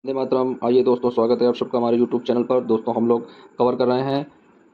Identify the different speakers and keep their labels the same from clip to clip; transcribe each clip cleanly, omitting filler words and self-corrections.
Speaker 1: वंदे मातरम। आइए दोस्तों, स्वागत है आप सबका हमारे यूट्यूब चैनल पर। दोस्तों हम लोग कवर कर रहे हैं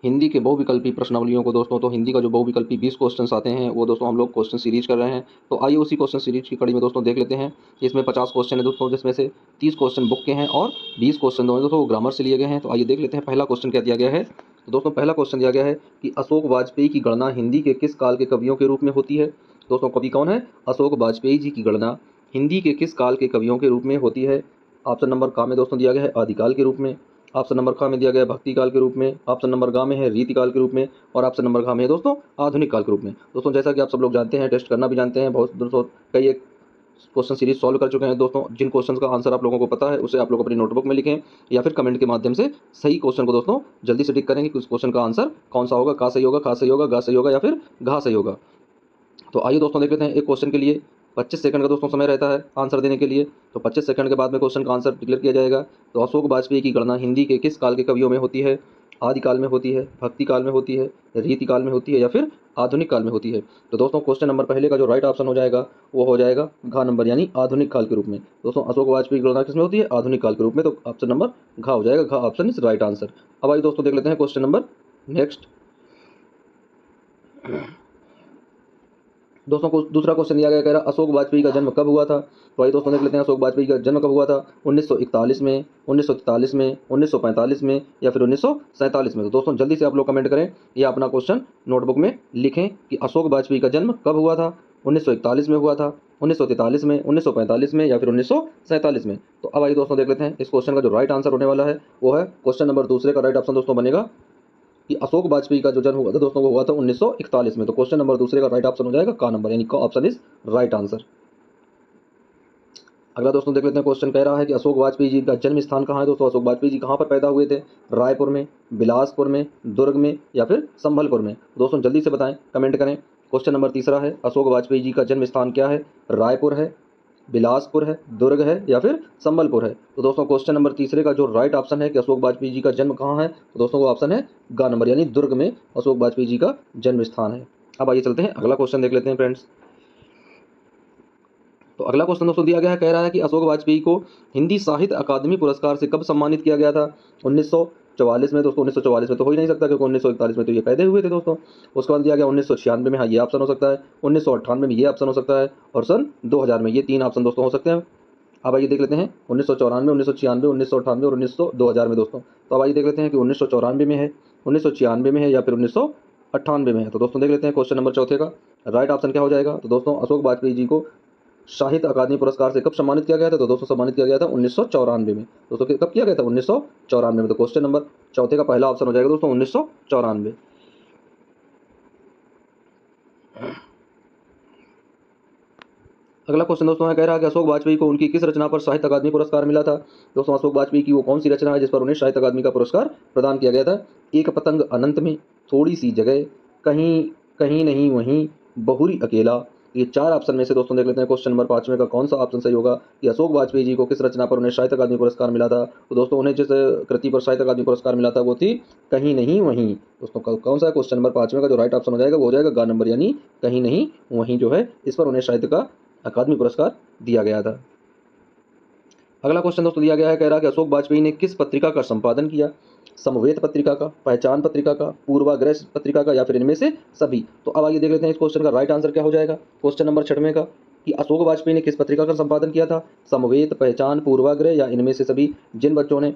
Speaker 1: हिंदी के बहुविकल्पी प्रश्नावलियों को। दोस्तों तो हिंदी का जो बहुविकल्पी 20 क्वेश्चंस आते हैं वो दोस्तों हम लोग क्वेश्चन सीरीज कर रहे हैं। तो आइए उसी क्वेश्चन सीरीज की कड़ी में दोस्तों देख लेते हैं। इसमें 50 क्वेश्चन है दोस्तों, जिसमें से 30 क्वेश्चन बुक के हैं और 20 क्वेश्चन दोस्तों वो ग्रामर से लिए गए हैं। तो आइए देख लेते हैं पहला क्वेश्चन क्या दिया गया है। तो दोस्तों पहला क्वेश्चन दिया गया है कि अशोक वाजपेयी की गणना हिंदी के किस काल के कवियों के रूप में होती है। दोस्तों कवि कौन है? अशोक वाजपेयी जी की गणना हिंदी के किस काल के कवियों के रूप में होती है। ऑप्शन नंबर का में दोस्तों दिया गया है आदिकाल के रूप में। ऑप्शन नंबर ख में दिया गया है भक्ति काल के रूप में। ऑप्शन नंबर ग में है रीति काल के रूप में। और ऑप्शन नंबर घ में है दोस्तों आधुनिक काल के रूप में। दोस्तों जैसा कि आप सब लोग जानते हैं, टेस्ट करना भी जानते हैं, बहुत दोस्तों कई एक क्वेश्चन सीरीज सॉल्व कर चुके हैं दोस्तों। जिन क्वेश्चन का आंसर आप लोगों को पता है उसे आप लोग अपनी नोटबुक में लिखें या फिर कमेंट के माध्यम से सही क्वेश्चन को दोस्तों जल्दी से टिक करेंगे कि उस क्वेश्चन का आंसर कौन सा होगा। का सही होगा, खा सही होगा, गा सही होगा या फिर घा सही होगा। तो आइए दोस्तों देख लेते हैं। एक क्वेश्चन के लिए 25 सेकंड का दोस्तों समय रहता है आंसर देने के लिए। तो 25 सेकंड के बाद में क्वेश्चन का आंसर डिक्लेयर किया जाएगा। तो अशोक वाजपेयी की गणना हिंदी के किस काल के कवियों में होती है? आदिकाल में होती है, भक्ति काल में होती है, रीति काल में होती है या फिर आधुनिक काल में होती है। तो दोस्तों क्वेश्चन नंबर पहले का जो राइट ऑप्शन हो जाएगा वो हो जाएगा घा नंबर, यानी आधुनिक काल के रूप में। दोस्तों अशोक वाजपेयी की गणना किसमें होती है? आधुनिक काल के रूप में। तो ऑप्शन नंबर घा हो जाएगा। घा ऑप्शन इज राइट आंसर। अब आइए दोस्तों देख लेते हैं क्वेश्चन नंबर नेक्स्ट। दोस्तों को दूसरा क्वेश्चन दिया गया, कह रहा अशोक वाजपेयी का जन्म कब हुआ था। तो आइए दोस्तों देख लेते हैं अशोक वाजपेयी का जन्म कब हुआ था। 1941 में, 1943 में, 1945 में या फिर 1947 में। तो दोस्तों जल्दी से आप लोग कमेंट करें या अपना क्वेश्चन नोटबुक में लिखें कि अशोक वाजपेयी का जन्म कब हुआ था। 1941 में हुआ था, 1943 में, 1945 में या फिर 1947 में। तो अब आइए दोस्तों देख लेते हैं इस क्वेश्चन का जो राइट आंसर होने वाला है वो है क्वेश्चन नंबर दूसरे का राइट ऑप्शन दोस्तों बनेगा कि अशोक वाजपेयी का जो जन्म हुआ था दोस्तों वो हुआ था 1941 में। तो क्वेश्चन नंबर दूसरे का राइट ऑप्शन हो जाएगा का नंबर, यानी का ऑप्शन इज राइट आंसर। अगला दोस्तों देख लेते हैं। क्वेश्चन कह रहा है कि अशोक वाजपेयी जी का जन्म स्थान कहाँ है। दोस्तों अशोक वाजपेयी जी कहाँ पर पैदा हुए थे? रायपुर में, बिलासपुर में, दुर्ग में या फिर संभलपुर में। दोस्तों जल्दी से बताएं, कमेंट करें। क्वेश्चन नंबर तीसरा है अशोक वाजपेयी जी का जन्म स्थान क्या है? रायपुर है, बिलासपुर है, दुर्ग है या फिर संबलपुर है। तो दोस्तों क्वेश्चन नंबर तीसरे का जो राइट ऑप्शन है कि अशोक वाजपेयी जी का जन्म कहाँ है, तो दोस्तों वो ऑप्शन है गा नंबर, यानी दुर्ग में अशोक वाजपेयी जी का जन्म स्थान है। अब आइए चलते हैं अगला क्वेश्चन देख लेते हैं फ्रेंड्स। तो अगला क्वेश्चन दोस्तों दिया गया है, कह रहा है कि अशोक वाजपेयी को हिंदी साहित्य अकादमी पुरस्कार से कब सम्मानित किया गया था। 1944 में। दोस्तों 1944 में तो हो ही नहीं सकता क्योंकि 1941 में तो ये पैदा हुए थे दोस्तों। उसके बाद दिया गया 1996 में, हाँ ये ऑप्शन हो सकता है। 1998 में ये ऑप्शन हो सकता है और सन 2000 में। ये तीन ऑप्शन दोस्तों हो सकते हैं। अब आइए देख लेते हैं 1994, 1996, 1998 और 2000 में दोस्तों। तो अब आइए देख लेते हैं कि 1994 में है, 1996 में है या फिर 1998 में है। तो दोस्तों देख लेते हैं क्वेश्चन नंबर चौथे का राइट ऑप्शन क्या हो जाएगा। तो दोस्तों अशोक वाजपेयी जी को साहित्य अकादमी पुरस्कार से कब सम्मानित किया गया था। तो दोस्तों सम्मानित किया गया था 1994 में। दोस्तों कब किया गया था? 1994 में। तो क्वेश्चन नंबर चौथे का पहला ऑप्शन हो जाएगा दोस्तों 1994। अगला क्वेश्चन दोस्तों कह रहा है कि अशोक वाजपेयी को उनकी किस रचना पर साहित्य अकादमी पुरस्कार मिला था। दोस्तों अशोक वाजपेयी की वो कौन सी रचना है जिस पर उन्हें साहित्य अकादमी का पुरस्कार प्रदान किया गया था? एक पतंग अनंत में, थोड़ी सी जगह, कहीं कहीं नहीं वहीं, बहुरी अकेला। ये चार ऑप्शन में से दोस्तों देख लेते हैं क्वेश्चन नंबर 5 में का कौन सा ऑप्शन सही होगा कि अशोक वाजपेयी जी को किस रचना पर उन्हें साहित्य अकादमी पुरस्कार मिला था। तो दोस्तों उन्हें जिस कृति पर साहित्य अकादमी पुरस्कार मिला था वो थी कहीं नहीं वहीं। दोस्तों कौन सा क्वेश्चन नंबर 5 में का जो राइट ऑप्शन हो जाएगा वो हो जाएगा गा नंबर, यानी कहीं नहीं वहीं जो है इस पर उन्हें साहित्य का अकादमी पुरस्कार दिया गया था। अगला क्वेश्चन दोस्तों दिया गया है, कह रहा है कि अशोक वाजपेयी ने किस पत्रिका का संपादन किया। समवेत पत्रिका का, पहचान पत्रिका का, पूर्वाग्रह पत्रिका का या फिर इनमें से सभी। तो अब आइए देख लेते हैं इस क्वेश्चन का राइट आंसर क्या हो जाएगा। क्वेश्चन नंबर 6 का कि अशोक वाजपेयी ने किस पत्रिका का संपादन किया था। समवेत, पहचान, पूर्वाग्रह या इनमें से सभी। जिन बच्चों ने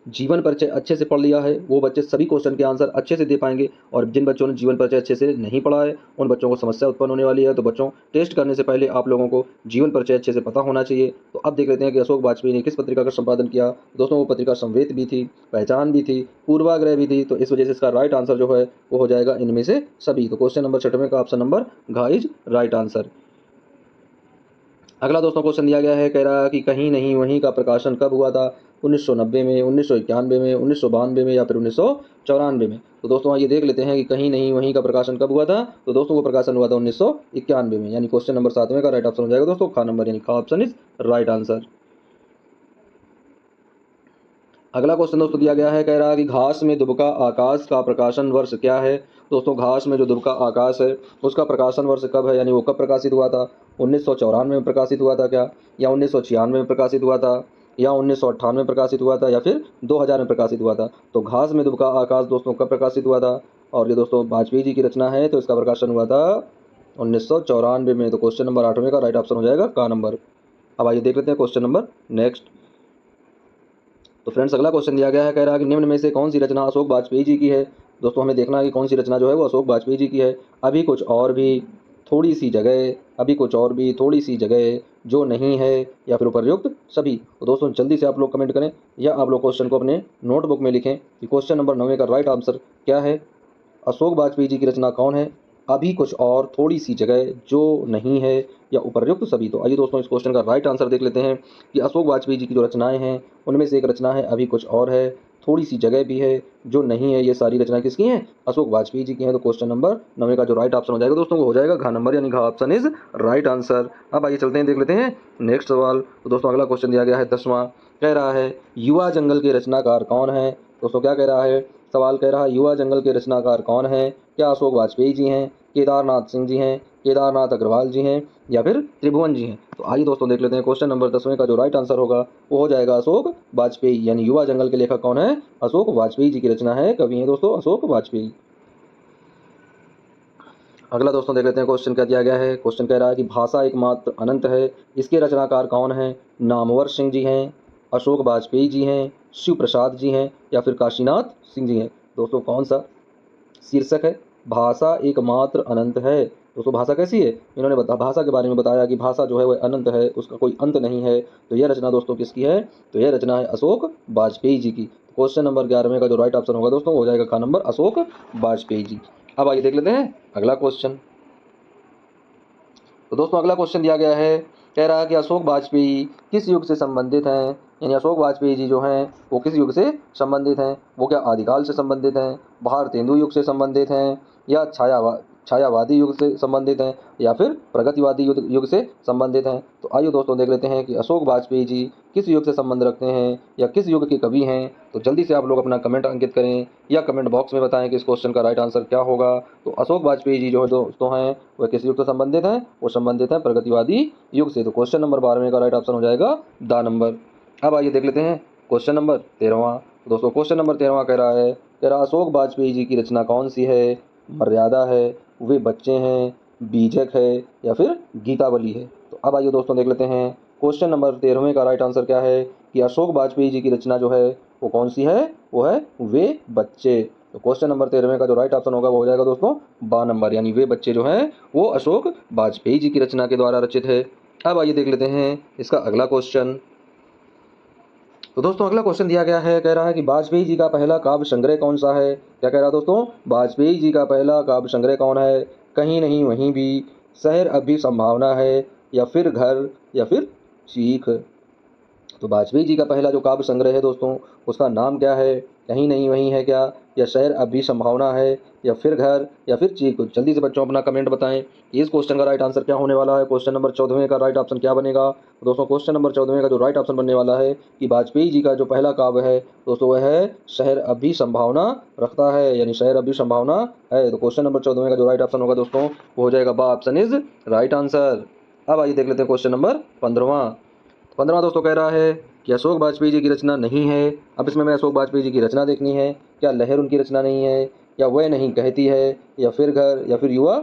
Speaker 1: जीवन परिचय अच्छे से पढ़ लिया है वो बच्चे सभी क्वेश्चन के आंसर अच्छे से दे पाएंगे, और जिन बच्चों ने जीवन परिचय अच्छे से नहीं पढ़ा है उन बच्चों को समस्या उत्पन्न होने वाली है। तो बच्चों टेस्ट करने से पहले आप लोगों को जीवन परिचय अच्छे से पता होना चाहिए। तो अब देख लेते हैं कि अशोक वाजपेयी ने किस पत्रिका का संपादन किया। दोस्तों वो पत्रिका संवेद भी थी, पहचान भी थी, पूर्वाग्रह भी थी। तो इस वजह से इसका राइट आंसर जो है वो हो जाएगा इनमें से सभी। तो क्वेश्चन नंबर 6 का ऑप्शन नंबर घ इज राइट आंसर। अगला दोस्तों क्वेश्चन दिया गया है, कह रहा है कि कहीं नहीं वहीं का प्रकाशन कब हुआ था। 1990 में, 1991 में, 1992 में या फिर 1994 में। तो दोस्तों आइए देख लेते हैं कि कहीं नहीं वहीं का प्रकाशन कब हुआ था। तो दोस्तों वो प्रकाशन हुआ था 1991 में, यानी क्वेश्चन नंबर 7 का राइट ऑप्शन हो जाएगा दोस्तों खा नंबर, यानी खा ऑप्शन इज राइट आंसर। अगला क्वेश्चन दोस्तों दिया गया है, कह रहा है कि घास में दुबका आकाश का प्रकाशन वर्ष क्या है। दोस्तों घास में जो दुबका आकाश है उसका प्रकाशन वर्ष कब है, यानी वो कब प्रकाशित हुआ था। 1994 में प्रकाशित हुआ था क्या, या 1996 में प्रकाशित हुआ था, या 1998 में प्रकाशित हुआ था, या फिर 2000 में प्रकाशित हुआ था। तो घास में दुबका आकाश दोस्तों कब प्रकाशित हुआ था? और ये दोस्तों वाजपेयी जी की रचना है, तो इसका प्रकाशन हुआ था 1994 में। तो क्वेश्चन नंबर 8वें का राइट ऑप्शन हो जाएगा का नंबर। अब आइए देख लेते हैं क्वेश्चन नंबर नेक्स्ट। तो फ्रेंड्स अगला क्वेश्चन दिया गया है, कह रहा है कि निम्न में से कौन सी रचना अशोक वाजपेयी जी की है? दोस्तों हमें देखना है कि कौन सी रचना जो है वो अशोक वाजपेयी जी की है। अभी कुछ और भी, थोड़ी सी जगह, अभी कुछ और भी, थोड़ी सी जगह, जो नहीं है, या फिर उपर्युक्त सभी। तो दोस्तों जल्दी से आप लोग कमेंट करें या आप लोग क्वेश्चन को अपने नोटबुक में लिखें कि क्वेश्चन नंबर 9 का राइट आंसर क्या है। अशोक वाजपेयी जी की रचना कौन है? अभी कुछ और, थोड़ी सी जगह, जो नहीं है, या उपर्युक्त सभी। तो आइए दोस्तों इस क्वेश्चन का राइट आंसर देख लेते हैं कि अशोक वाजपेयी जी की जो रचनाएं हैं उनमें से एक रचना है अभी कुछ और है, थोड़ी सी जगह भी है, जो नहीं है। ये सारी रचनाएं किसकी हैं? अशोक वाजपेयी जी की हैं। तो क्वेश्चन नंबर 9 का जो राइट ऑप्शन हो जाएगा दोस्तों वो हो जाएगा घ नंबर, यानी घ ऑप्शन इज राइट आंसर। अब आइए चलते हैं, देख लेते हैं नेक्स्ट सवाल। तो दोस्तों अगला क्वेश्चन दिया गया है 10वां, कह रहा है युवा जंगल के रचनाकार कौन है? दोस्तों क्या कह रहा है? सवाल कह रहा है युवा जंगल के रचनाकार कौन है? क्या अशोक वाजपेयी जी हैं, केदारनाथ सिंह जी हैं, केदारनाथ अग्रवाल जी हैं, या फिर त्रिभुवन जी हैं? तो आइए दोस्तों देख लेते हैं क्वेश्चन नंबर 10वें का जो राइट आंसर होगा वो हो जाएगा अशोक वाजपेयी, यानी युवा जंगल के लेखक कौन है? अशोक वाजपेयी जी की रचना है, कवि हैं दोस्तों अशोक वाजपेयी। अगला दोस्तों देख लेते हैं क्वेश्चन क्या दिया गया है। क्वेश्चन कह रहा है कि भाषा एकमात्र अनंत है, इसके रचनाकार कौन है? नामवर सिंह जी हैं, अशोक वाजपेयी जी हैं, शिव प्रसाद जी हैं, या फिर काशीनाथ सिंह जी हैं? दोस्तों कौन सा शीर्षक है? भाषा एकमात्र अनंत है। दोस्तों भाषा कैसी है? इन्होंने भाषा के बारे में बताया कि भाषा जो है वह अनंत है, उसका कोई अंत नहीं है। तो यह रचना दोस्तों किसकी है? तो यह रचना है अशोक वाजपेयी जी की। क्वेश्चन नंबर 11वें का जो राइट ऑप्शन होगा दोस्तों वो हो जाएगा का नंबर अशोक वाजपेयी जी। अब आइए देख लेते हैं अगला क्वेश्चन। तो दोस्तों अगला क्वेश्चन दिया गया है, कह रहा है कि अशोक वाजपेयी किस युग से संबंधित हैं? यानी अशोक वाजपेयी जी जो हैं वो किस युग से संबंधित हैं? वो क्या आदिकाल से संबंधित हैं, भारतेंदु युग से संबंधित हैं, या छायावादी युग से संबंधित हैं, या फिर प्रगतिवादी युग से संबंधित हैं? तो आइए दोस्तों देख लेते हैं कि अशोक वाजपेयी जी किस युग से संबंध रखते हैं या किस युग के कवि हैं। तो जल्दी से आप लोग अपना कमेंट अंकित करें या कमेंट बॉक्स में बताएं कि इस क्वेश्चन का राइट आंसर क्या होगा। तो अशोक वाजपेयी जी जो है दोस्तों हैं वह किस युग से संबंधित हैं? वो संबंधित हैं प्रगतिवादी युग से। तो क्वेश्चन नंबर 12वें का राइट ऑप्शन हो जाएगा द नंबर। अब आइए देख लेते हैं क्वेश्चन नंबर 13वां। दोस्तों क्वेश्चन नंबर 13वां कह रहा अशोक वाजपेयी जी की रचना कौन सी है? मर्यादा है, वे बच्चे हैं, बीजक है, या फिर गीतावली है? तो अब आइए दोस्तों देख लेते हैं क्वेश्चन नंबर 13वें का राइट आंसर क्या है कि अशोक वाजपेयी जी की रचना जो है वो कौन सी है? वो है वे बच्चे। तो क्वेश्चन नंबर 13वें का जो राइट ऑप्शन होगा वो हो जाएगा दोस्तों बा नंबर, यानी वे बच्चे जो हैं वो अशोक वाजपेयी जी की रचना के द्वारा रचित है। अब आइए देख लेते हैं इसका अगला क्वेश्चन। तो दोस्तों अगला क्वेश्चन दिया गया है, कह रहा है कि वाजपेयी जी का पहला काव्य संग्रह कौन सा है? क्या कह रहा है दोस्तों? वाजपेयी जी का पहला काव्य संग्रह कौन है? कहीं नहीं वहीं भी, शहर अब भी संभावना है, या फिर घर, या फिर चीख? तो वाजपेयी जी का पहला जो काव्य संग्रह है दोस्तों उसका नाम क्या है? कहीं नहीं वहीं है क्या, या शहर अब भी संभावना है, या फिर घर, या फिर चीख? जल्दी से बच्चों अपना कमेंट बताएं कि इस क्वेश्चन का राइट आंसर क्या होने वाला है। क्वेश्चन नंबर 14वें का राइट ऑप्शन क्या बनेगा? तो दोस्तों क्वेश्चन नंबर 14वें का जो राइट ऑप्शन बनने वाला है कि वाजपेयी जी का जो पहला काव्य है दोस्तों वह है शहर अब भी संभावना रखता है, यानी शहर अब भी संभावना है। तो क्वेश्चन नंबर 14वें का जो राइट ऑप्शन होगा दोस्तों वो हो जाएगा बा ऑप्शन इज राइट आंसर। अब आइए देख लेते हैं क्वेश्चन नंबर 15वां। 15वां दोस्तों कह रहा है कि अशोक वाजपेयी जी की रचना नहीं है। अब इसमें हमें अशोक वाजपेयी जी की रचना देखनी है। क्या लहर उनकी रचना नहीं है, या वह नहीं कहती है, या फिर घर, या फिर युवा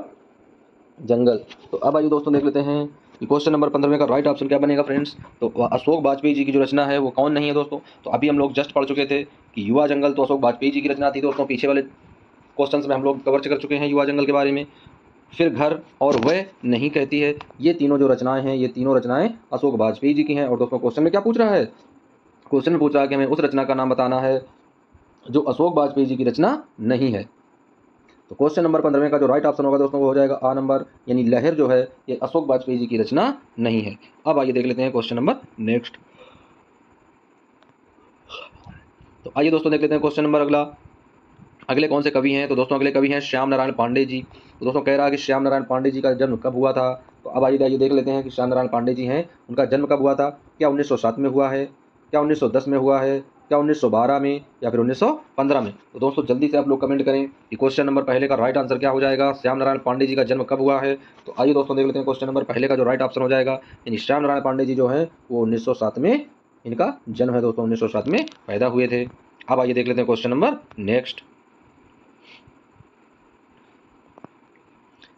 Speaker 1: जंगल? तो अब आइए दोस्तों देख लेते हैं कि क्वेश्चन नंबर 15 का राइट ऑप्शन क्या बनेगा फ्रेंड्स। तो अशोक वाजपेयी जी की जो रचना है वो कौन नहीं है दोस्तों? तो अभी हम लोग जस्ट पढ़ चुके थे कि युवा जंगल तो अशोक वाजपेयी जी की रचना थी दोस्तों, पीछे वाले क्वेश्चन में हम लोग कवर कर चुके हैं युवा जंगल के बारे में। फिर घर और वह नहीं कहती है, ये तीनों जो रचनाएं हैं ये तीनों रचनाएं अशोक वाजपेयी जी की हैं। और दोस्तों क्वेश्चन में क्या पूछ रहा है? क्वेश्चन में पूछ रहा है कि हमें उस रचना का नाम बताना है जो अशोक वाजपेयी जी की रचना नहीं है। तो क्वेश्चन नंबर 15 का जो राइट ऑप्शन होगा दोस्तों वो हो जाएगा आ नंबर, यानी लहर जो है ये अशोक वाजपेयी जी की रचना नहीं है। अब आइए देख लेते हैं क्वेश्चन नंबर नेक्स्ट। तो आइए दोस्तों देख लेते हैं क्वेश्चन नंबर अगले कौन से कवि हैं। तो दोस्तों अगले कवि हैं श्याम नारायण पांडे जी। तो दोस्तों कह रहा है कि श्याम नारायण पांडे जी का जन्म कब हुआ था? तो अब आइए देख लेते हैं कि श्याम नारायण पांडे जी हैं उनका जन्म कब हुआ था। क्या 1907 में हुआ है, क्या 1910 में हुआ है, क्या 1912 में, या फिर 1915 में? तो दोस्तों जल्दी से आप लोग कमेंट करें कि क्वेश्चन नंबर पहले का राइट आंसर क्या हो जाएगा, श्याम नारायण पांडे जी का जन्म कब हुआ है। तो आइए दोस्तों देख लेते हैं क्वेश्चन नंबर पहले का जो राइट ऑप्शन हो जाएगा, यानी श्याम नारायण पांडे जी जो है वो 1907 में इनका जन्म है दोस्तों 1907 में पैदा हुए थे। अब आइए देख लेते हैं क्वेश्चन नंबर नेक्स्ट।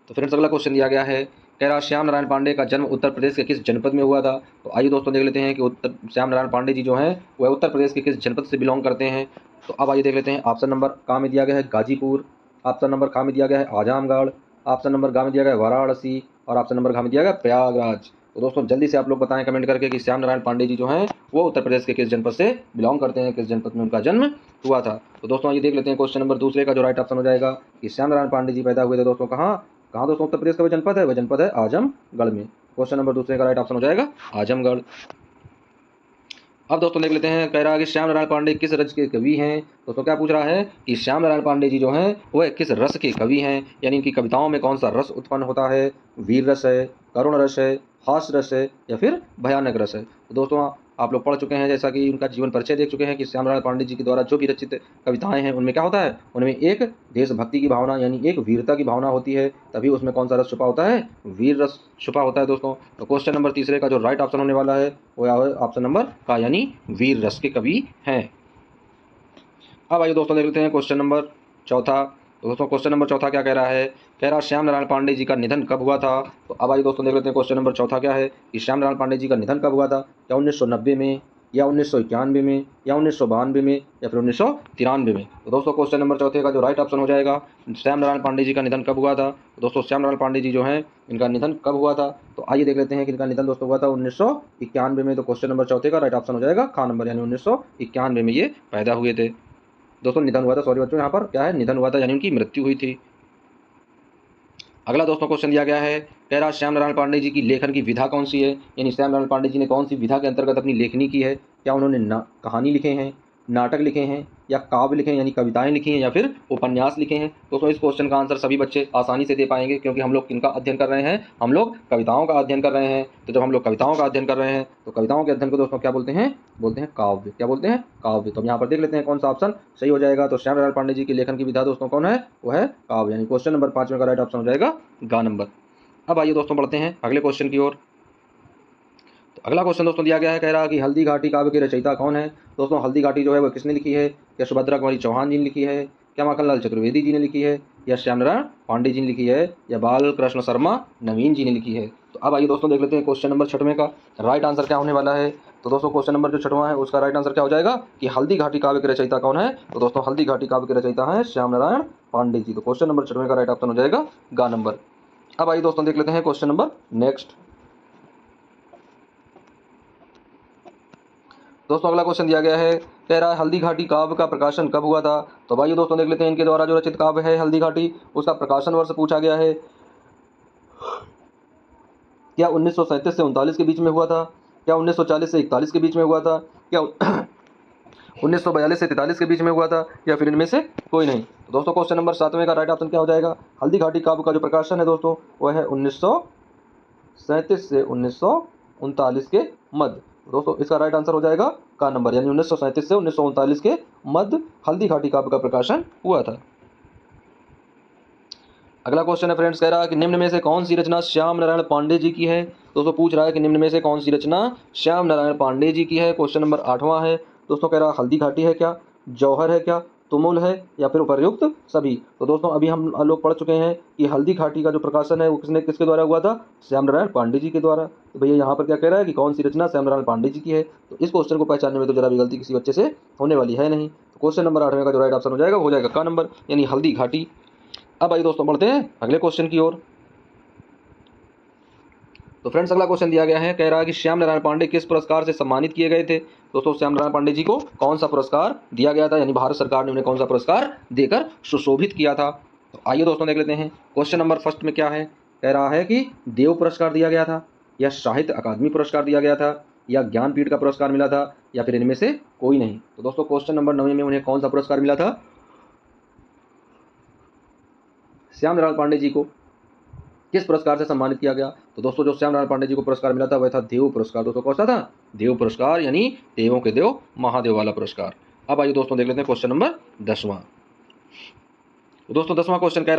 Speaker 1: तो फ्रेंड्स अगला क्वेश्चन दिया गया है, कह रहा श्याम नारायण पांडे का जन्म उत्तर प्रदेश के किस जनपद में हुआ था। तो आइए दोस्तों देख लेते हैं कि श्याम नारायण पांडे जी जो हैं वह उत्तर प्रदेश के किस जनपद से बिलोंग करते हैं। तो अब आइए देख लेते हैं। ऑप्शन नंबर का में दिया गया है गाजीपुर, ऑप्शन नंबर का में दिया गया है आजमगढ़, ऑप्शन नंबर गा में दिया गया है वाराणसी और ऑप्शन नंबर घा में दिया गया है प्रयागराज। तो दोस्तों जल्दी से आप लोग बताएं कमेंट करके कि श्याम नारायण पांडे जी जो हैं वो उत्तर प्रदेश के किस जनपद से बिलोंग करते हैं, किस जनपद में उनका जन्म हुआ था। तो दोस्तों ये देख लेते हैं क्वेश्चन नंबर दूसरे का जो राइट ऑप्शन हो जाएगा कि श्याम नारायण पांडे जी पैदा हुए थे दोस्तों कहाँ दोस्तों उत्तर प्रदेश का वह जनपद है आजमगढ़ में। क्वेश्चन नंबर दूसरे का राइट ऑप्शन हो जाएगा आजमगढ़। अब दोस्तों देख लेते हैं, कह रहा है कि श्याम नारायण पांडे किस रस के कवि हैं। दोस्तों क्या पूछ रहा है कि श्याम नारायण पांडे जी जो हैं वह किस रस के कवि हैं, यानी इनकी कविताओं में कौन सा रस उत्पन्न होता है, वीर रस है, करुण रस है, हास्य रस है या फिर भयानक रस है। तो दोस्तों आप लोग पढ़ चुके हैं, जैसा कि उनका जीवन परिचय देख चुके हैं कि श्याम नारायण पांडे जी के द्वारा जो भी रचित कविताएं हैं उनमें क्या होता है, उनमें एक देशभक्ति की भावना यानी एक वीरता की भावना होती है, तभी उसमें कौन सा रस छुपा होता है, वीर रस छुपा होता है दोस्तों। तो क्वेश्चन नंबर तीसरे का जो राइट ऑप्शन होने वाला है वो ऑप्शन नंबर का यानी वीर रस के कवि हैं। अब आइए दोस्तों देख लेते हैं क्वेश्चन नंबर चौथा। तो दोस्तों क्वेश्चन नंबर चौथा क्या कह रहा है, कह रहा श्याम नारायण पांडे जी का निधन कब हुआ था। तो अब आइए दोस्तों देख लेते हैं क्वेश्चन नंबर चौथा क्या है कि श्याम नारायण पांडे जी का निधन कब हुआ था, क्या 1990 में या 1991 में या 1992 में या फिर 1993 में। तो दोस्तों क्वेश्चन नंबर चौथे का जो राइट ऑप्शन हो जाएगा श्याम नारायण पांडे जी का निधन कब हुआ था। तो दोस्तों श्याम नारायण पांडे जी जो हैं इनका निधन कब हुआ था, तो आइए देख लेते हैं कि इनका निधन दोस्तों हुआ था 1991 में। तो क्वेश्चन नंबर चौथे का राइट ऑप्शन हो जाएगा खा नंबर, यानी 1991 में ये पैदा हुए थे दोस्तों। निधन हुआ था, सॉरी बच्चों यहाँ पर क्या है, निधन हुआ था यानी उनकी मृत्यु हुई थी। अगला दोस्तों क्वेश्चन दिया गया है, कह रहा श्याम नारायण पांडे जी की लेखन की विधा कौन सी है, यानी श्याम नारायण पांडे जी ने कौन सी विधा के अंतर्गत अपनी लेखनी की है, क्या उन्होंने कहानी लिखे हैं, नाटक लिखे हैं या काव्य लिखे हैं यानी कविताएं लिखी हैं या फिर उपन्यास लिखे हैं। दोस्तों इस क्वेश्चन का आंसर सभी बच्चे आसानी से दे पाएंगे क्योंकि हम लोग किनका अध्ययन कर रहे हैं, हम लोग कविताओं का अध्ययन कर रहे हैं। तो जब हम लोग कविताओं का अध्ययन कर रहे हैं तो कविताओं के अध्ययन को दोस्तों क्या बोलते हैं काव्य। क्या बोलते हैं, काव्य। तो हम यहाँ पर देख लेते हैं कौन सा ऑप्शन सही हो जाएगा। तो श्याम नारायण पांडे जी की लेखन की विधा दोस्तों कौन है, वो है काव्य, यानी क्वेश्चन नंबर 5 का राइट ऑप्शन हो जाएगा गा नंबर। अब आइए दोस्तों बढ़ते हैं अगले क्वेश्चन की ओर। तो अगला क्वेश्चन दोस्तों दिया गया है, कह रहा कि हल्दी घाटी काव्य के रचयिता कौन है। दोस्तों हल्दी घाटी जो है वो किसने लिखी है, क्या सुभद्रा कुमारी चौहान जी ने लिखी है, क्या माखनलाल चतुर्वेदी जी ने लिखी है या श्याम नारायण पांडे जी ने लिखी है या बाल कृष्ण शर्मा नवीन जी ने लिखी है। तो अब आइए दोस्तों देख लेते हैं क्वेश्चन नंबर 6 का राइट आंसर क्या होने वाला है। तो दोस्तों क्वेश्चन नंबर जो 6वां है उसका राइट आंसर क्या हो जाएगा कि हल्दी घाटी काव्य के रचयिता कौन है। तो दोस्तों हल्दी घाटी काव्य के रचयिता है श्याम नारायण पांडे जी। तो क्वेश्चन नंबर 6 का राइट ऑप्शन हो जाएगा गा नंबर। अब आइए दोस्तों देख लेते हैं क्वेश्चन नंबर नेक्स्ट। दोस्तों अगला क्वेश्चन दिया गया है, कह रहा है हल्दी घाटी काव्य का प्रकाशन कब हुआ था। तो भाई दोस्तों देख लेते हैं इनके द्वारा जो रचित काव्य है हल्दी घाटी उसका प्रकाशन वर्ष पूछा गया है, क्या 1937 से 39 के बीच में हुआ था, क्या 1940 से 41 के बीच में हुआ था, क्या 1942 से 43 के बीच में हुआ था या फिर इनमें से कोई नहीं। तो दोस्तों क्वेश्चन नंबर 7 का राइट ऑप्शन क्या हो जाएगा, हल्दी घाटी काव्य का जो प्रकाशन है दोस्तों वह है 1937 से 1939 के मध्य। दोस्तों इसका राइट आंसर हो जाएगा का नंबर, यानी 1937 से 1939 के मध्य हल्दी घाटी काव्य का प्रकाशन हुआ था। अगला क्वेश्चन है फ्रेंड्स, कह रहा है कि निम्न में से कौन सी रचना श्याम नारायण पांडे जी की है। दोस्तों पूछ रहा है कि निम्न में से कौन सी रचना श्याम नारायण पांडे जी की है। क्वेश्चन नंबर 8वां है दोस्तों, कह रहा है हल्दी घाटी है क्या, जौहर है क्या, तुमुल है या फिर उपर्युक्त सभी। तो दोस्तों अभी हम लोग पढ़ चुके हैं कि हल्दी घाटी का जो प्रकाशन है वो किसके द्वारा हुआ था, श्याम नारायण पांडे जी के द्वारा। तो भैया यहाँ पर क्या कह रहा है कि कौन सी रचना श्याम नारायण पांडे जी की है। तो इस क्वेश्चन को पहचानने में तो जरा भी गलती किसी बच्चे से होने वाली है नहीं। तो क्वेश्चन नंबर 8 का जो राइट ऑप्शन हो जाएगा का नंबर, यानी हल्दी घाटी। अब आइए दोस्तों बढ़ते हैं अगले क्वेश्चन की ओर। तो फ्रेंड्स अगला क्वेश्चन दिया गया है, कह रहा है कि श्याम नारायण पांडे किस पुरस्कार से सम्मानित किए गए थे। दोस्तों श्याम नारायण पांडे जी को कौन सा पुरस्कार दिया गया था, यानी भारत सरकार ने उन्हें कौन सा पुरस्कार देकर सुशोभित किया था। तो आइए दोस्तों देख लेते हैं क्वेश्चन नंबर 1 में क्या है, कह रहा है कि देव पुरस्कार दिया गया था या साहित्य अकादमी पुरस्कार दिया गया था या ज्ञानपीठ का पुरस्कार मिला था या फिर इनमें से कोई नहीं। तो दोस्तों क्वेश्चन नंबर 9 में उन्हें कौन सा पुरस्कार मिला था, श्याम नारायण पांडे जी को किस पुरस्कार से सम्मानित किया गया। तो दोस्तों जो श्याम नारायण पांडे जी को पुरस्कार मिला था वह था देव पुरस्कार। दोस्तों कौन सा था, देव पुरस्कार, यानी देवों के देव महादेव वाला पुरस्कार। अब आइए दोस्तों देख लेते हैं क्वेश्चन नंबर 10वां। तो दोस्तों 10वां क्वेश्चन कह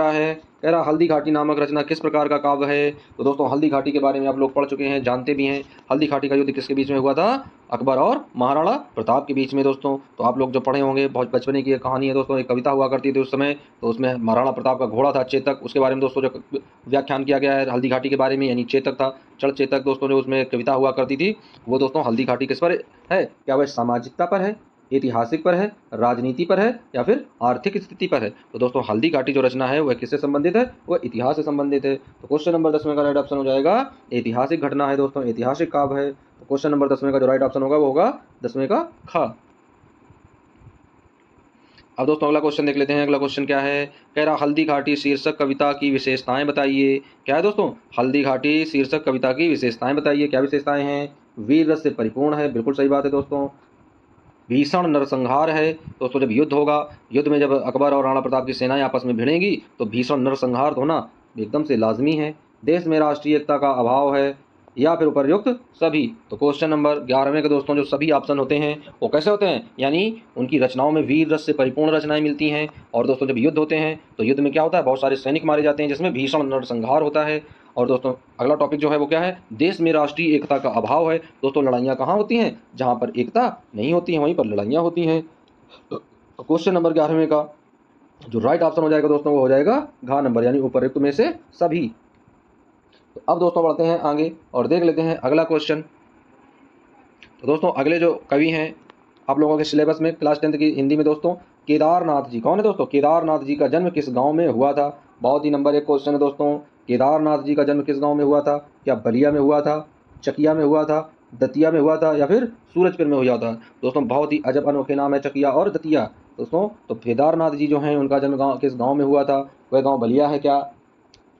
Speaker 1: रहा हल्दी घाटी नामक रचना किस प्रकार का काव्य है। तो दोस्तों हल्दी घाटी के बारे में आप लोग पढ़ चुके हैं, जानते भी हैं। हल्दी घाटी का युद्ध किसके बीच में हुआ था, अकबर और महाराणा प्रताप के बीच में दोस्तों। तो आप लोग जो पढ़े होंगे, बहुत बचपने की एक कहानी है दोस्तों, एक कविता हुआ करती थी उस समय। तो उसमें महाराणा प्रताप का घोड़ा था चेतक, उसके बारे में दोस्तों जो व्याख्यान किया गया है हल्दी घाटी के बारे में, यानी चेतक था, चढ़ चेतक दोस्तों, जो उसमें कविता हुआ करती थी वो दोस्तों हल्दी घाटी किस पर है? क्या वह सामाजिकता पर है, ऐतिहासिक पर है, राजनीति पर है, या फिर आर्थिक स्थिति पर है? तो दोस्तों हल्दी घाटी जो रचना है वह किससे संबंधित है? वह इतिहास से संबंधित है। तो क्वेश्चन नंबर 10 में का राइट ऑप्शन हो जाएगा ऐतिहासिक घटना है दोस्तों, ऐतिहासिक काव्य है। तो क्वेश्चन नंबर 10 में का जो राइट ऑप्शन होगा वो होगा 10वें का ख। अब दोस्तों अगला क्वेश्चन देख लेते हैं। अगला क्वेश्चन क्या है? कह रहा हल्दी घाटी शीर्षक कविता की विशेषताएं बताइए। क्या है दोस्तों? हल्दी घाटी शीर्षक कविता की विशेषताएं बताइए। क्या विशेषताएं हैं? वीर रस से परिपूर्ण है, बिल्कुल सही बात है दोस्तों। भीषण नरसंहार है दोस्तों, जब युद्ध होगा, युद्ध में जब अकबर और राणा प्रताप की सेनाएं आपस में भिड़ेंगी तो भीषण नरसंहार होना एकदम से लाजमी है। देश में राष्ट्रीय एकता का अभाव है, या फिर उपर्युक्त सभी। तो क्वेश्चन नंबर 11 के दोस्तों जो सभी ऑप्शन होते हैं वो कैसे होते हैं? यानी उनकी रचनाओं में वीर रस से परिपूर्ण रचनाएं मिलती हैं। और दोस्तों जब युद्ध होते हैं तो युद्ध में क्या होता है? बहुत सारे सैनिक मारे जाते हैं, जिसमें भीषण नरसंहार होता है। और दोस्तों अगला टॉपिक जो है वो क्या है? देश में राष्ट्रीय एकता का अभाव है। दोस्तों लड़ाइयाँ कहाँ होती हैं? जहाँ पर एकता नहीं होती है वहीं पर लड़ाइयाँ होती हैं। तो क्वेश्चन नंबर 11 का जो राइट ऑप्शन हो जाएगा दोस्तों वो हो जाएगा घ नंबर, यानी उपर्युक्त में से सभी। तो अब दोस्तों बढ़ते हैं आगे और देख लेते हैं अगला क्वेश्चन। तो दोस्तों अगले जो कवि हैं आप लोगों के सिलेबस में क्लास 10th की हिंदी में दोस्तों, केदारनाथ जी। कौन है दोस्तों? केदारनाथ जी का जन्म किस गांव में हुआ था? बहुत ही नंबर 1 क्वेश्चन है दोस्तों। केदारनाथ जी का जन्म किस गांव में हुआ था? क्या बलिया में हुआ था, चकिया में हुआ था, दतिया में हुआ था, या फिर सूरजपुर में हुआ था? दोस्तों बहुत ही अजब अनोखे नाम है चकिया और दतिया दोस्तों। तो केदारनाथ जी जो हैं उनका जन्म गाँव किस गाँव में हुआ था? वह गाँव बलिया है क्या,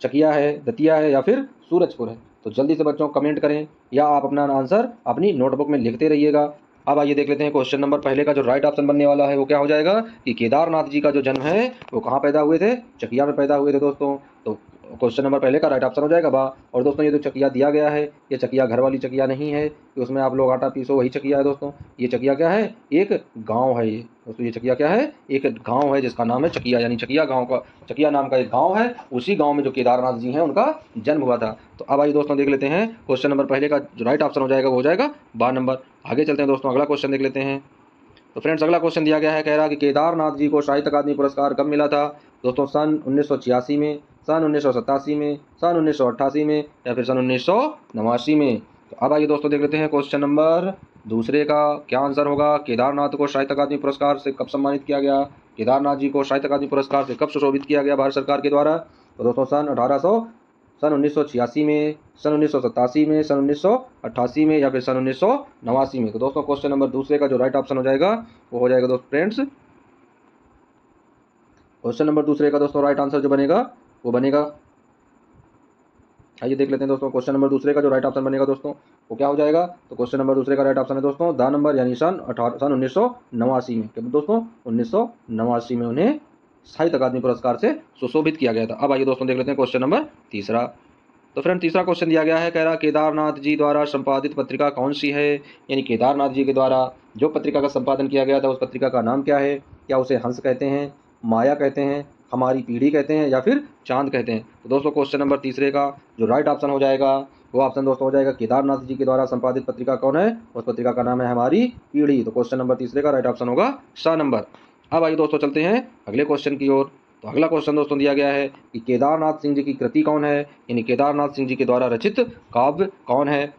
Speaker 1: चकिया है, दतिया है, या फिर सूरजपुर है? तो जल्दी से बच्चों कमेंट करें या आप अपना आंसर अपनी नोटबुक में लिखते रहिएगा। अब आइए देख लेते हैं क्वेश्चन नंबर पहले का जो राइट ऑप्शन बनने वाला है वो क्या हो जाएगा कि केदारनाथ जी का जो जन्म है वो कहाँ पैदा हुए थे? चकिया में पैदा हुए थे दोस्तों। तो क्वेश्चन नंबर पहले का राइट ऑप्शन हो जाएगा बा। और दोस्तों ये जो चकिया दिया गया है ये चकिया घर वाली चकिया नहीं है कि उसमें आप लोग आटा पीसो वही चकिया है दोस्तों। ये चकिया क्या है? एक गाँव है ये दोस्तों। ये चकिया क्या है? एक गाँव है जिसका नाम है चकिया, यानी चकिया गाँव का, चकिया नाम का एक गाँव है। उसी गाँव में जो केदारनाथ जी हैं उनका जन्म हुआ था। तो अब आइए दोस्तों देख लेते हैं क्वेश्चन नंबर पहले का जो राइट ऑप्शन हो जाएगा वो हो जाएगा 12 नंबर। आगे चलते हैं दोस्तों, अगला क्वेश्चन देख लेते हैं। तो फ्रेंड्स अगला क्वेश्चन दिया गया है, कह रहा कि केदारनाथ जी को साहित्य अकादमी पुरस्कार कब मिला था? दोस्तों सन 1986 में, सन 1987 में, सन 1988 में, या फिर सन 1989 में? तो अब आइए दोस्तों देख लेते हैं क्वेश्चन नंबर दूसरे का क्या आंसर होगा। केदारनाथ को साहित्य अकादमी पुरस्कार से कब सम्मानित किया गया? केदारनाथ जी को साहित्य अकादमी पुरस्कार से कब सुशोभित किया गया भारत सरकार के द्वारा? तो दोस्तों सन 1986 में, सन 1987 में, सन 1988 में, या फिर सन 1989 में? तो दोस्तों क्वेश्चन नंबर दूसरे का जो राइट ऑप्शन हो जाएगा वो हो जाएगा दोस्तों फ्रेंड्स, क्वेश्चन नंबर दूसरे का दोस्तों राइट आंसर जो बनेगा वो बनेगा, आइए देख लेते हैं दोस्तों क्वेश्चन नंबर दूसरे का जो राइट ऑप्शन बनेगा दोस्तों वो क्या हो जाएगा। तो क्वेश्चन नंबर दूसरे का राइट ऑप्शन है दोस्तों द नंबर, यानी सन 1989 में। क्या दोस्तों 1989 में उन्हें साहित्य अकादमी पुरस्कार से सुशोभित किया गया था। अब आइए दोस्तों देख लेते हैं क्वेश्चन नंबर तीसरा। तो फ्रेंड तीसरा क्वेश्चन दिया गया है, कह रहा केदारनाथ जी द्वारा संपादित पत्रिका कौन सी है? यानी केदारनाथ जी के द्वारा जो पत्रिका का संपादन किया गया था उस पत्रिका का नाम क्या है? क्या उसे हंस कहते हैं, माया कहते हैं, हमारी पीढ़ी कहते हैं, या फिर चांद कहते हैं? तो दोस्तों क्वेश्चन नंबर तीसरे का जो राइट ऑप्शन हो जाएगा वो ऑप्शन दोस्तों हो जाएगा केदारनाथ जी के द्वारा संपादित पत्रिका कौन है? उस पत्रिका का नाम है हमारी पीढ़ी। तो क्वेश्चन नंबर तीसरे का राइट ऑप्शन होगा स नंबर। अब आइए दोस्तों चलते हैं अगले क्वेश्चन की ओर। तो अगला क्वेश्चन दोस्तों दिया गया है कि केदारनाथ सिंह जी की कृति कौन है? यानी केदारनाथ सिंह जी के द्वारा रचित काव्य कौन है?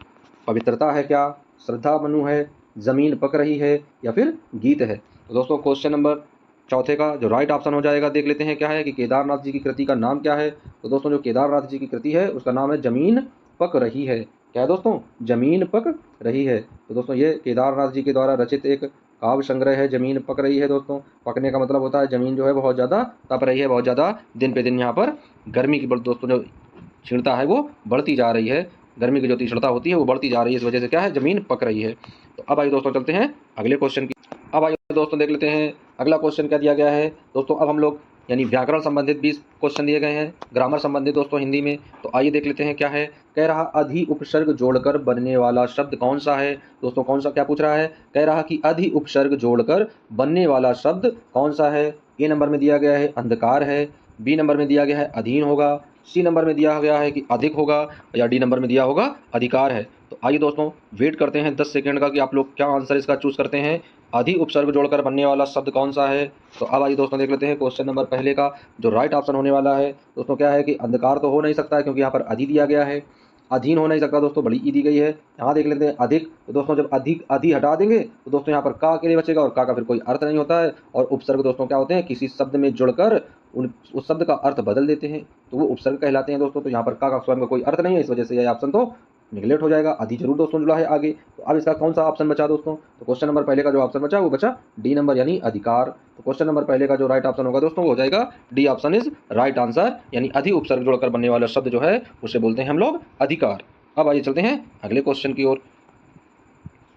Speaker 1: पवित्रता है क्या, श्रद्धा मनु है, जमीन पक रही है, या फिर गीत है? तो दोस्तों क्वेश्चन नंबर चौथे का जो राइट ऑप्शन हो जाएगा देख लेते हैं क्या है कि केदारनाथ जी की कृति का नाम क्या है। तो दोस्तों जो केदारनाथ जी की कृति है उसका नाम है जमीन पक रही है। क्या है दोस्तों? जमीन पक रही है। तो दोस्तों ये केदारनाथ जी के द्वारा रचित एक काव्य संग्रह है, जमीन पक रही है। दोस्तों पकने का मतलब होता है जमीन जो है बहुत ज़्यादा तप रही है, बहुत ज़्यादा दिन पे दिन यहाँ पर गर्मी की दोस्तों जो क्षीणता है वो बढ़ती जा रही है, गर्मी की जो तीक्ष्णता होती है वो बढ़ती जा रही है, इस वजह से क्या है जमीन पक रही है। तो अब आइए दोस्तों चलते हैं अगले क्वेश्चन की। अब आइए दोस्तों देख लेते हैं अगला क्वेश्चन क्या दिया गया है दोस्तों। अब हम लोग यानी व्याकरण संबंधित 20 क्वेश्चन दिए गए हैं, ग्रामर संबंधित दोस्तों हिंदी में। तो आइए देख लेते हैं क्या है। कह रहा अधि उपसर्ग जोड़कर बनने वाला शब्द कौन सा है? दोस्तों कौन सा क्या पूछ रहा है? कह रहा कि अधि उपसर्ग जोड़कर बनने वाला शब्द कौन सा है? ए नंबर में दिया गया है अंधकार है, बी नंबर में दिया गया है अधीन होगा, सी नंबर में दिया गया है कि अधिक होगा, या डी नंबर में दिया होगा अधिकार है। तो आइए दोस्तों वेट करते हैं 10 सेकंड का कि आप लोग क्या आंसर इसका चूज करते हैं। अधि उपसर्ग जोड़कर बनने वाला शब्द कौन सा है। तो अब आइए दोस्तों देख लेते हैं क्वेश्चन नंबर पहले का जो राइट ऑप्शन होने वाला है दोस्तों क्या है कि अंधकार तो हो नहीं सकता है क्योंकि यहाँ पर अधि दिया गया है। अधीन हो नहीं सकता दोस्तों, बड़ी ई दी गई है। यहाँ देख लेते हैं अधिक, तो दोस्तों जब अधिक अधि हटा देंगे तो दोस्तों यहाँ पर का के लिए बचेगा और का फिर कोई अर्थ नहीं होता है। और उपसर्ग दोस्तों क्या होते हैं, किसी शब्द में जुड़कर उस शब्द का अर्थ बदल देते हैं तो वो उपसर्ग कहलाते हैं दोस्तों। तो यहाँ पर का स्वयं का कोई अर्थ नहीं है, इस वजह से यह ऑप्शन तो निगलेक्ट हो जाएगा। अधि जरूर दोस्तों जुड़ा है आगे। तो अब इसका कौन सा ऑप्शन बचा दोस्तों, तो क्वेश्चन नंबर पहले का जो ऑप्शन बचा वो बचा डी नंबर यानी अधिकार। तो क्वेश्चन नंबर पहले का जो राइट ऑप्शन होगा दोस्तों वो हो जाएगा D option is right answer, यानी अधि उपसर्ग जोड़कर बनने वाला शब्द जो है उसे बोलते हैं हम लोग अधिकार। अब आइए चलते हैं अगले क्वेश्चन की ओर।